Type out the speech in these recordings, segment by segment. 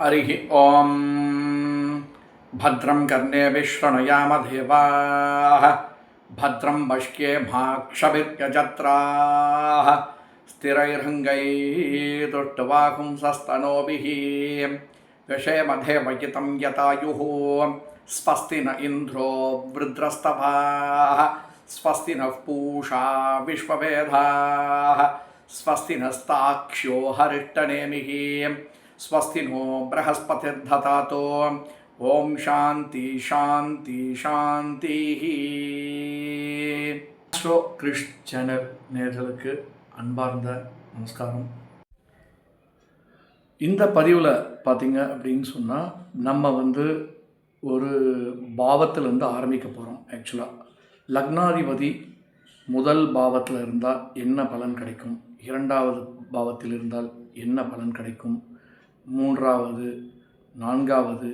हरिः ॐ भद्रं कर्णेभिः शृणुयामदेवाः भद्रं पश्ये भाक्षभिर्यजत्राः स्थिरैर्हङ्गैस्तुष्टुवागुंसस्तनूभिः व्यशेमदेवयितं यतायुः स्वस्ति न इन्द्रो वृद्रस्तभाः स्वस्ति नः पूषा विश्ववेदाः स्वस्ति नस्ताक्ष्यो हरिष्टनेमिः स्वस्ति नो बृहस्पतिर्दधातु ओम शांति शांति शांति ஆஸ்ட்ரோ கிறிஷ் சேனல் நேயர்களுக்கு அன்பார்ந்த நமஸ்காரம். இந்த பதிவில் பார்த்தீங்க அப்படின்னு சொன்னால் நம்ம ஒரு பாவத்திலேருந்து ஆரம்பிக்க போகிறோம். ஆக்சுவலாக லக்னாதிபதி முதல் பாவத்தில் இருந்தால் என்ன பலன் கிடைக்கும், இரண்டாவது பாவத்தில் இருந்தால் என்ன பலன் கிடைக்கும், மூன்றாவது, நான்காவது,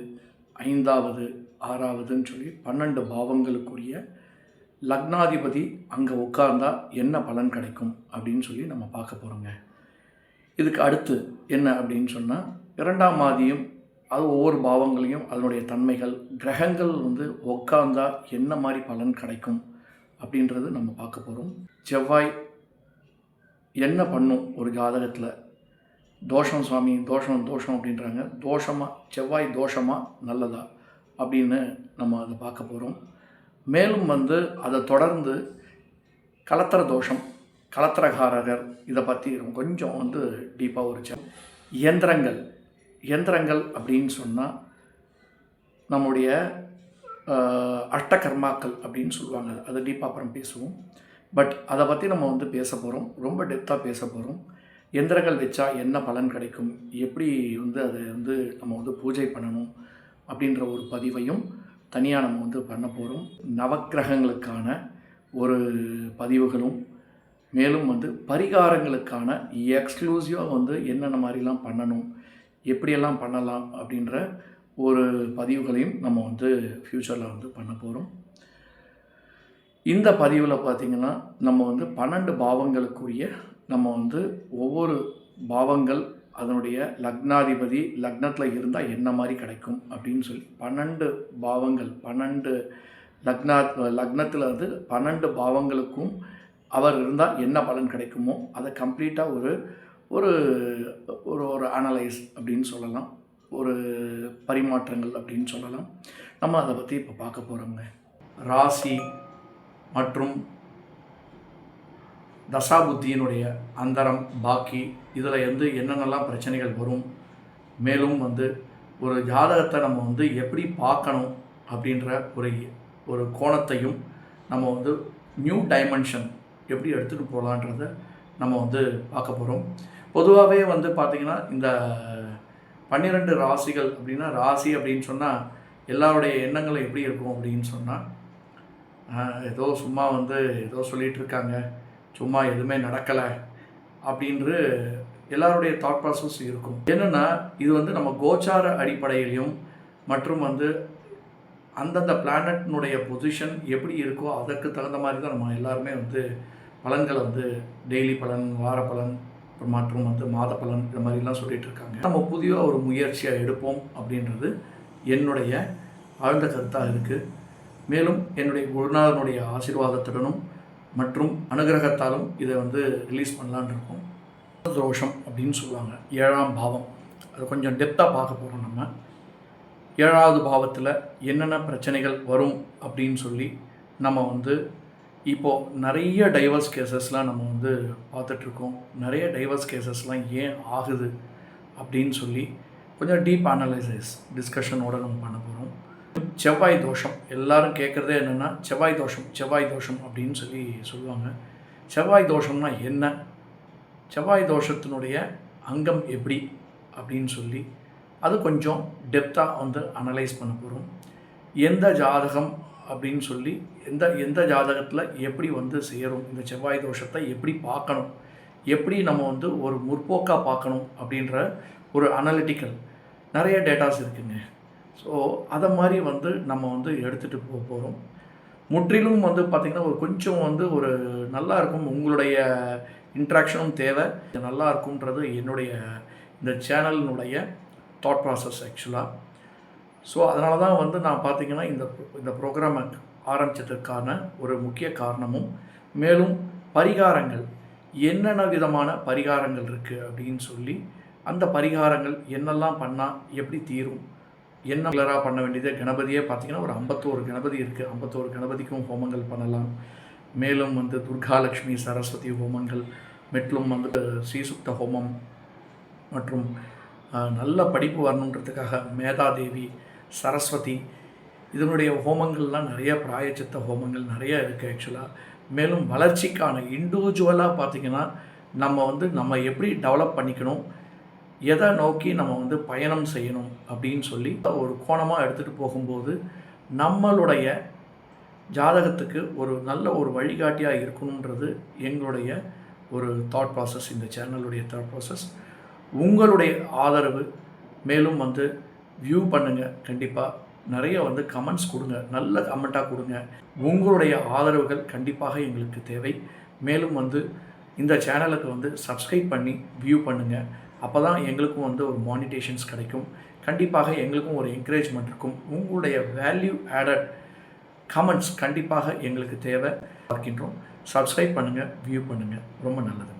ஐந்தாவது, ஆறாவதுன்னு சொல்லி 12 பாவங்களுக்குரிய லக்னாதிபதி அங்கே உட்கார்ந்தா என்ன பலன் கிடைக்கும் அப்படின்னு சொல்லி நம்ம பார்க்க போகிறோங்க. இதுக்கு அடுத்து என்ன அப்படின்னு சொன்னால், இரண்டாம் மாதியும் அது ஒவ்வொரு பாவங்களையும் அதனுடைய தன்மைகள், கிரகங்கள் உட்கார்ந்தா என்ன மாதிரி பலன் கிடைக்கும் அப்படின்றது நம்ம பார்க்க போகிறோம். செவ்வாய் என்ன பண்ணும் ஒரு ஜாதகத்தில், தோஷம் சுவாமி, தோஷம் தோஷம் அப்படின்றாங்க, தோஷமாக செவ்வாய் தோஷமாக நல்லதா அப்படின்னு நம்ம அதை பார்க்க போகிறோம். மேலும் அதை தொடர்ந்து கலத்திர தோஷம், கலத்திரகாரகர், இதை பற்றி கொஞ்சம் டீப்பாக ஒரு இயந்திரங்கள் அப்படின்னு சொன்னால் நம்முடைய அஷ்டகர்மாக்கள் அப்படின்னு சொல்லுவாங்க. அதை டீப்பாக அப்புறம் பேசுவோம். பட் அதை பற்றி நம்ம பேச போகிறோம், ரொம்ப டெப்த்தாக பேச போகிறோம். எந்திரங்கள் வச்சா என்ன பலன் கிடைக்கும், எப்படி அதை நம்ம பூஜை பண்ணணும் அப்படின்ற ஒரு பதிவையும் தனியாக நம்ம பண்ண போகிறோம். நவக்கிரகங்களுக்கான ஒரு பதிவுகளும், மேலும் பரிகாரங்களுக்கான எக்ஸ்க்ளூசிவாக என்னென்ன மாதிரிலாம் பண்ணணும், எப்படியெல்லாம் பண்ணலாம் அப்படின்ற ஒரு பதிவுகளையும் நம்ம ஃப்யூச்சரில் பண்ண போகிறோம். இந்த பதிவில் பார்த்திங்கன்னா நம்ம 12 பாவங்களுக்குரிய நம்ம ஒவ்வொரு பாவங்கள் அதனுடைய லக்னாதிபதி லக்னத்தில் இருந்தால் என்ன மாதிரி கிடைக்கும் அப்படின்னு சொல்லி 12 பாவங்கள், 12 லக்னத்தில் 12 பாவங்களுக்கும் அவர் இருந்தால் என்ன பலன் கிடைக்குமோ அதை கம்ப்ளீட்டாக ஒரு ஒரு ஒரு அனலைஸ் அப்படின்னு சொல்லலாம், ஒரு பரிமாற்றங்கள் அப்படின்னு சொல்லலாம். நம்ம அதை பற்றி இப்போ பார்க்க போகிறோங்க. ராசி மற்றும் தசாபுத்தியினுடைய அந்தரம், பாக்கி இதில் என்னென்னலாம் பிரச்சனைகள் வரும், மேலும் ஒரு ஜாதகத்தை நம்ம எப்படி பார்க்கணும் அப்படின்ற ஒரு கோணத்தையும் நம்ம நியூ டைமென்ஷன் எப்படி எடுத்துகிட்டு போகலான்றதை நம்ம பார்க்க போகிறோம். பொதுவாகவே பார்த்திங்கன்னா இந்த 12 ராசிகள் அப்படின்னா, ராசி அப்படின்னு சொன்னால் எல்லாருடைய எண்ணங்களும் எப்படி இருக்கும் அப்படின்னு சொன்னால், ஏதோ சும்மா ஏதோ சொல்லிகிட்டு இருக்காங்க, சும்மா எதுவுமே நடக்கலை அப்படின்று எல்லாருடைய தாட் ப்ராசஸ் இருக்கும். என்னென்னா இது நம்ம கோச்சார அடிப்படையிலையும் மற்றும் அந்தந்த பிளானட்னுடைய பொசிஷன் எப்படி இருக்கோ அதற்கு தகுந்த மாதிரி தான் நம்ம எல்லாருமே பலன்களை டெய்லி பலன், வார பலன் மற்றும் மாத பலன் இந்த மாதிரிலாம் சொல்லிகிட்டு இருக்காங்க. நம்ம புதிய ஒரு முயற்சியாக எடுப்போம் அப்படின்றது என்னுடைய ஆழ்ந்த கருத்தாக இருக்குது. மேலும் என்னுடைய குருநாதனுடைய ஆசீர்வாதத்துடனும் மற்றும் அனுகிரகத்தாலும் இதை ரிலீஸ் பண்ணலான் இருக்கோம். தோஷம் அப்படின்னு சொல்லுவாங்க, 7ஆம் பாவம். அதை கொஞ்சம் டெப்த்தாக பார்க்க போகிறோம். நம்ம 7வது பாவத்தில் என்னென்ன பிரச்சனைகள் வரும் அப்படின்னு சொல்லி நம்ம இப்போது நிறைய டைவர்ஸ் கேசஸ்லாம் நம்ம பார்த்துட்ருக்கோம். நிறைய டைவர்ஸ் கேசஸ்லாம் ஏன் ஆகுது அப்படின்னு சொல்லி கொஞ்சம் டீப் அனலைசிஸ் டிஸ்கஷனோடு நம்ம பண்ண போகிறோம். செவ்வாய் தோஷம் எல்லாரும் கேட்குறதே என்னென்னா, செவ்வாய் தோஷம் அப்படின்னு சொல்லி சொல்லுவாங்க. செவ்வாய் தோஷம்னா என்ன, செவ்வாய் தோஷத்தினுடைய அங்கம் எப்படி அப்படின்னு சொல்லி அது கொஞ்சம் டெப்த்தாக அனலைஸ் பண்ண போகிறோம். எந்த ஜாதகம் அப்படின்னு சொல்லி எந்த ஜாதகத்தில் எப்படி சேரும், இந்த செவ்வாய் தோஷத்தை எப்படி பார்க்கணும், எப்படி நம்ம ஒரு முற்போக்காக பார்க்கணும் அப்படின்ற ஒரு அனலிட்டிக்கல் நிறைய டேட்டாஸ் இருக்குங்க. ஸோ அதை மாதிரி நம்ம எடுத்துகிட்டு போகிறோம். முற்றிலும் பார்த்திங்கன்னா ஒரு கொஞ்சம் ஒரு நல்லா இருக்கும், உங்களுடைய இன்ட்ராக்ஷனும் தேவை, நல்லா இருக்கும்ன்றது என்னுடைய இந்த சேனலினுடைய தாட் ப்ராசஸ் ஆக்சுவலாக. ஸோ அதனால தான் வந்து நான் பார்த்தீங்கன்னா இந்த ப்ரோக்ராமை ஆரம்பித்ததற்கான ஒரு முக்கிய காரணமும், மேலும் பரிகாரங்கள் என்னென்ன விதமான பரிகாரங்கள் இருக்குது அப்படின்னு சொல்லி, அந்த பரிகாரங்கள் என்னெல்லாம் பண்ணால் எப்படி தீரும், என்ன ரெகுலராக பண்ண வேண்டியது. கணபதியே பார்த்திங்கன்னா ஒரு 51 கணபதி இருக்குது. 51 கணபதிக்கும் ஹோமங்கள் பண்ணலாம். மேலும் வந்து துர்காலட்சுமி சரஸ்வதி ஹோமங்கள், மெட்லும் வந்து ஸ்ரீசுக்த ஹோமம் மற்றும் நல்ல படிப்பு வரணுன்றதுக்காக மேதாதேவி, சரஸ்வதி இதனுடைய ஹோமங்கள்லாம் நிறைய பிராயச்சித்த ஹோமங்கள் நிறைய இருக்குது ஆக்சுவலாக. மேலும் வளர்ச்சிக்கான இண்டிவிஜுவலாக பார்த்திங்கன்னா நம்ம எப்படி டெவலப் பண்ணிக்கணும், எதை நோக்கி நம்ம வந்து பயணம் செய்யணும் அப்படின்னு சொல்லி ஒரு கோணமாக எடுத்துகிட்டு போகும்போது நம்மளுடைய ஜாதகத்துக்கு ஒரு நல்ல ஒரு வழிகாட்டியாக இருக்கணுன்றது எங்களுடைய ஒரு தாட் ப்ராசஸ். இந்த சேனலுடைய தாட் ப்ராசஸ். உங்களுடைய ஆதரவு, மேலும் வந்து வியூ பண்ணுங்கள். கண்டிப்பாக நிறைய வந்து கமெண்ட்ஸ் கொடுங்க, நல்ல கமெண்ட்டாக கொடுங்க. உங்களுடைய ஆதரவுகள் கண்டிப்பாக எங்களுக்கு தேவை. மேலும் வந்து இந்த சேனலுக்கு வந்து சப்ஸ்கிரைப் பண்ணி வியூ பண்ணுங்கள். அப்போ தான் எங்களுக்கும் வந்து ஒரு மானிட்டேஷன்ஸ் கிடைக்கும். கண்டிப்பாக எங்களுக்கும் ஒரு என்கரேஜ்மெண்ட் இருக்கும். உங்களுடைய வேல்யூ ஆடட் கமெண்ட்ஸ் கண்டிப்பாக எங்களுக்கு தேவை பார்க்கின்றோம். சப்ஸ்கிரைப் பண்ணுங்கள், வியூ பண்ணுங்கள். ரொம்ப நல்லது.